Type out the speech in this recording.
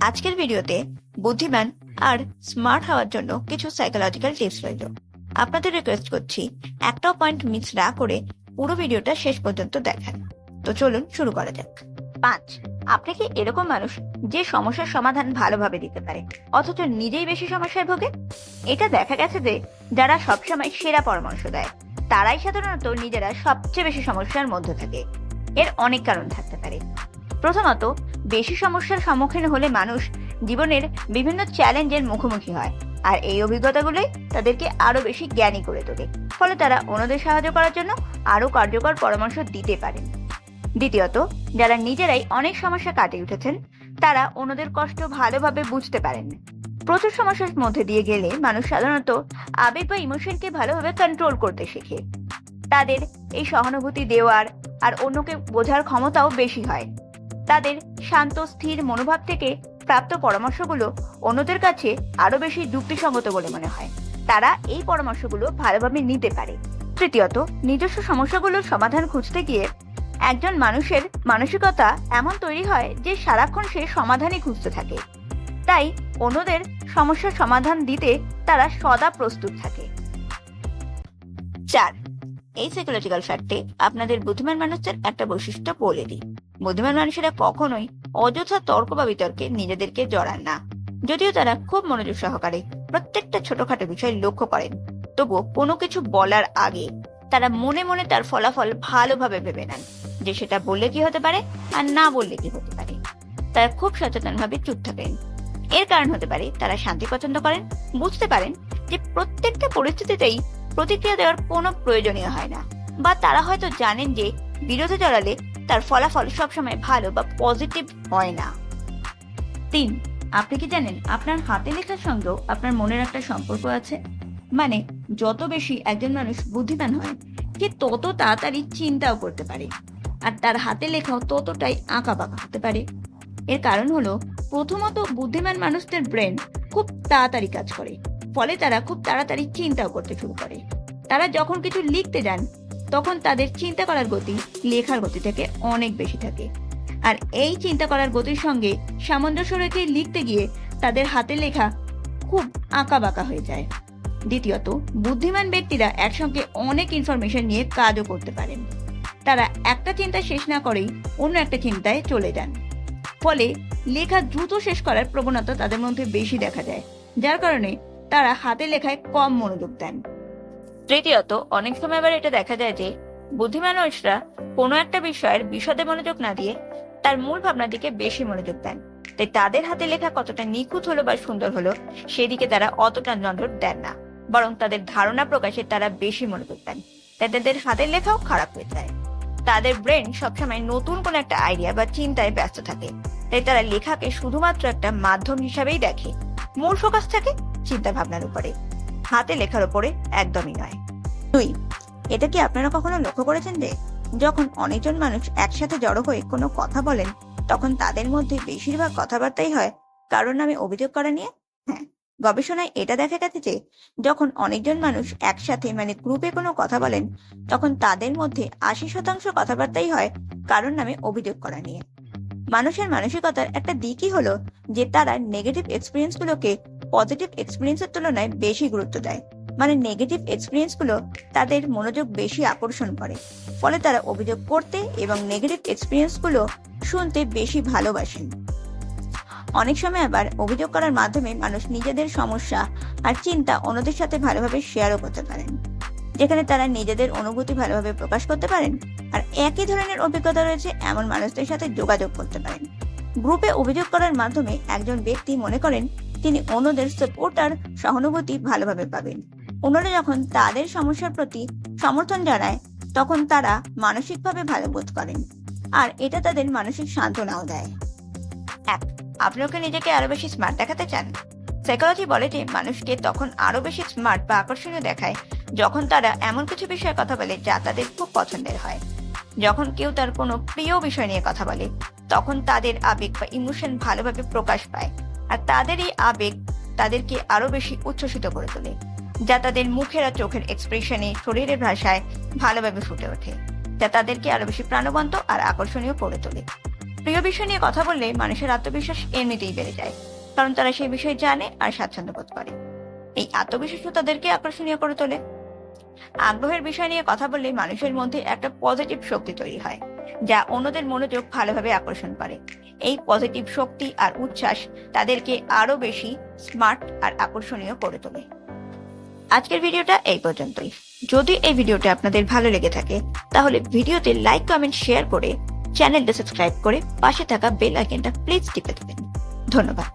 আজকের ভিডিওতে বুদ্ধিমান আর স্মার্ট হওয়ার জন্য কিছু সাইকোলজিক্যাল টিপস রইল। আপনাদের রিকোয়েস্ট করছি একটাও পয়েন্ট মিস না করে পুরো ভিডিওটা শেষ পর্যন্ত দেখেন। তো চলুন শুরু করা যাক। 5. আপনি কি এরকম মানুষ যে সমস্যার সমাধান ভালোভাবে দিতে পারে অথচ নিজেই বেশি সমস্যায় ভোগে? এটা দেখা গেছে যে যারা সবসময় সেরা পরামর্শ দেয় তারাই সাধারণত নিজেরা সবচেয়ে বেশি সমস্যার মধ্যে থাকে। এর অনেক কারণ থাকতে পারে। প্রথমত, বেশি সমস্যার সম্মুখীন হলে মানুষ জীবনের বিভিন্ন চ্যালেঞ্জের মুখোমুখি হয়, আর এই অভিজ্ঞতাগুলোই তাদেরকে আরো বেশি জ্ঞানী করে তোলে। ফলে তারা অন্যদের সাহায্য করার জন্য আরো কার্যকর পরামর্শ দিতে পারেন। দ্বিতীয়ত, যারা নিজেরাই অনেক সমস্যা কাটিয়ে উঠেছেন তারা অন্যদের কষ্ট ভালোভাবে বুঝতে পারেন। প্রচুর সমস্যার মধ্যে দিয়ে গেলে মানুষ সাধারণত আবেগ বা ইমোশনকে ভালোভাবে কন্ট্রোল করতে শেখে। তাদের এই সহানুভূতি দেওয়ার আর অন্যকে বোঝার ক্ষমতাও বেশি হয়। তাদের শান্ত স্থির মনোভাব থেকে প্রাপ্ত পরামর্শগুলো অন্যদের কাছে আরো বেশি যুক্তিসঙ্গত বলে মনে হয়। তারা এই পরামর্শগুলো ভালোভাবে নিতে পারে। তৃতীয়ত, নিজস্ব সমস্যাগুলোর সমাধান খুঁজতে গিয়ে একজন মানুষের মানসিকতা এমন তৈরি হয় যে সারাক্ষণ সে সমাধানই খুঁজতে থাকে। তাই অন্যদের সমস্যার সমাধান দিতে তারা সদা প্রস্তুত থাকে। 4. এই সাইকোলজিক্যাল ফ্যাক্টে আপনাদের বুদ্ধিমান মানুষদের একটা বৈশিষ্ট্য বলে দিই। বুদ্ধিমান মানুষেরা কখনোই অযথা তর্ক বা বিতর্কে নিজেদেরকে জড়ান না। যদিও তারা খুব মনোযোগ সহকারে প্রত্যেকটা ছোটখাটো বিষয় লক্ষ্য করেন, তবুও কোনো কিছু বলার আগে তারা মনে মনে তার ফলাফল ভালোভাবে ভেবে নেন, যে সেটা বললে কি হতে পারে আর না বললে কি হতে পারে। তারা খুব সচেতনভাবে চুপ থাকেন। এর কারণ হতে পারে তারা শান্তি পছন্দ করেন, বুঝতে পারেন যে প্রত্যেকটা পরিস্থিতিতেই প্রতিক্রিয়া দেওয়ার কোনো প্রয়োজনীয় হয় না, বা তারা হয়তো জানেন যে বিরোধে জড়ালে তার ফলাফল সবসময় ভালো বা পজিটিভ হয় না। 3. আপনি কি জানেন আপনার হাতে লেখার সঙ্গেও আপনার মনের একটা সম্পর্ক আছে? মানে যত বেশি একজন মানুষ বুদ্ধিমান হয় সে তত তাড়াতাড়ি চিন্তাও করতে পারে, আর তার হাতে লেখাও ততটাই আঁকা বাঁকা হতে পারে। এর কারণ হলো, প্রথমত বুদ্ধিমান মানুষদের ব্রেন খুব তাড়াতাড়ি কাজ করে, ফলে তারা খুব তাড়াতাড়ি চিন্তাও করতে শুরু করে। তারা যখন কিছু লিখতে যান তখন তাদের চিন্তা করার গতি লেখার গতি থেকে অনেক বেশি থাকে, আর এই চিন্তা করার গতির সঙ্গে সামঞ্জস্য রেখে লিখতে গিয়ে তাদের হাতে লেখা খুব আঁকা বাঁকা হয়ে যায়। দ্বিতীয়ত, বুদ্ধিমান ব্যক্তিরা একসঙ্গে অনেক ইনফরমেশন নিয়ে কাজও করতে পারেন। তারা একটা চিন্তা শেষ না করেই অন্য একটা চিন্তায় চলে যান, ফলে লেখা দ্রুত শেষ করার প্রবণতা তাদের মধ্যে বেশি দেখা যায়, যার কারণে তারা হাতে লেখায় কম মনোযোগ দেন। তৃতীয়ত, অনেক সময় আবার এটা দেখা যায় যে বুদ্ধিমান মানুষরা কোনো একটা বিষয়ের বিশদে মনোযোগ না দিয়ে তার মূল ভাবনার দিকে বেশি মনোযোগ দেন। তাই তাদের হাতে লেখা কতটা নিখুঁত হলো বা সুন্দর হলো সেদিকে তারা অতটা নজর দেন না, বরং তাদের ধারণা প্রকাশে তারা বেশি মনোযোগ দেন। তাই তাদের হাতের লেখাও খারাপ হয়ে যায়। তাদের ব্রেন সবসময় নতুন কোনো একটা আইডিয়া বা চিন্তায় ব্যস্ত থাকে, তাই তারা লেখাকে শুধুমাত্র একটা মাধ্যম হিসাবেই দেখে। মূল ফোকাস থাকে চিন্তা ভাবনার উপরে, হাতে লেখার উপরে একদমই নয়। 2. এটা কি আপনারা কখনো লক্ষ্য করেছেন যে যখন অনেকজন মানুষ একসাথে জড়ো হয়ে কোনো কথা বলেন তখন তাদের মধ্যে বেশিরভাগ কথাবার্তাই হয় কারোর নামে অভিযোগ করা নিয়ে? হ্যাঁ, গবেষণায় এটা দেখা গেছে যে যখন অনেকজন মানুষ একসাথে গ্রুপে কোনো কথা বলেন তখন তাদের মধ্যে 80% কথাবার্তাই হয় কারোর নামে অভিযোগ করা নিয়ে। মানুষের মানসিকতার একটা দিকই হলো যে তারা নেগেটিভ এক্সপিরিয়েন্স গুলোকে পজিটিভ এক্সপিরিয়েন্সের তুলনায় বেশি গুরুত্ব দেয়। নেগেটিভ এক্সপিরিয়েন্স গুলো তাদের মনোযোগ বেশি আকর্ষণ করে, ফলে তারা অভিযোগ করতে এবং নেগেটিভ এক্সপিরিয়েন্স গুলো শুনতে বেশি ভালোবাসেন। অনেক সময় আবার অভিযোগ করার মাধ্যমে মানুষ নিজেদের সমস্যা আর চিন্তা অন্যদের সাথে ভালোভাবে শেয়ারও করতে পারেন, যেখানে তারা নিজেদের অনুভূতি ভালোভাবে প্রকাশ করতে পারেন আর একই ধরনের অভিজ্ঞতা রয়েছে এমন মানুষদের সাথে যোগাযোগ করতে পারেন। গ্রুপে অভিযোগ করার মাধ্যমে একজন ব্যক্তি মনে করেন তিনি অন্যদের সাপোর্ট আর সহানুভূতি ভালোভাবে পাবেন। অন্যরা যখন তাদের সমস্যার প্রতি সমর্থন জানায় তখন তারা মানসিকভাবে ভালো বোধ করেন, আর এটা তাদের মানসিক সান্ত্বনাও দেয়। 1. আপনাকে নিজেকে আরো বেশি স্মার্ট দেখাতে চান? সাইকোলজি বলে যে মানুষকে তখন আরো বেশি স্মার্ট বা আকর্ষণীয় দেখায় যখন তারা এমন কিছু বিষয়ে কথা বলে যা তাদের খুব পছন্দের হয়। যখন কেউ তার কোনো প্রিয় বিষয় নিয়ে কথা বলে তখন তাদের আবেগ বা ইমোশন ভালোভাবে প্রকাশ পায়, আর তাদের এই আবেগ তাদেরকে আরো বেশি উচ্ছ্বসিত করে তোলে, যা তাদের মুখের আর চোখের এক্সপ্রেশনে শরীরের ভাষায় ভালোভাবে ফুটে ওঠে, যা তাদেরকে আরো বেশি প্রাণবন্ত আর আকর্ষণীয় করে তোলে। প্রিয় বিষয় নিয়ে কথা বললে মানুষের আত্মবিশ্বাস এমনিতেই বেড়ে যায়, কারণ তারা সেই বিষয় জানে আর স্বাচ্ছন্দ্য বোধ করে। এই আত্মবিশ্বাসও তাদেরকে আকর্ষণীয় করে তোলে। আগ্রহের বিষয় নিয়ে কথা বললে মানুষের মধ্যে একটা পজিটিভ শক্তি তৈরি হয়, যা অন্যদের মনোযোগ ভালোভাবে আকর্ষণ করে। এই পজিটিভ শক্তি আর উচ্ছ্বাস তাদেরকে আরো বেশি স্মার্ট আর আকর্ষণীয় করে তোলে। আজকের ভিডিওটা এই পর্যন্তই। যদি এই ভিডিওটা আপনাদের ভালো লেগে থাকে তাহলে ভিডিওতে লাইক, কমেন্ট, শেয়ার করে চ্যানেলটা সাবস্ক্রাইব করে পাশে থাকা বেল আইকনটা প্লিজ টিপে দেবেন। ধন্যবাদ।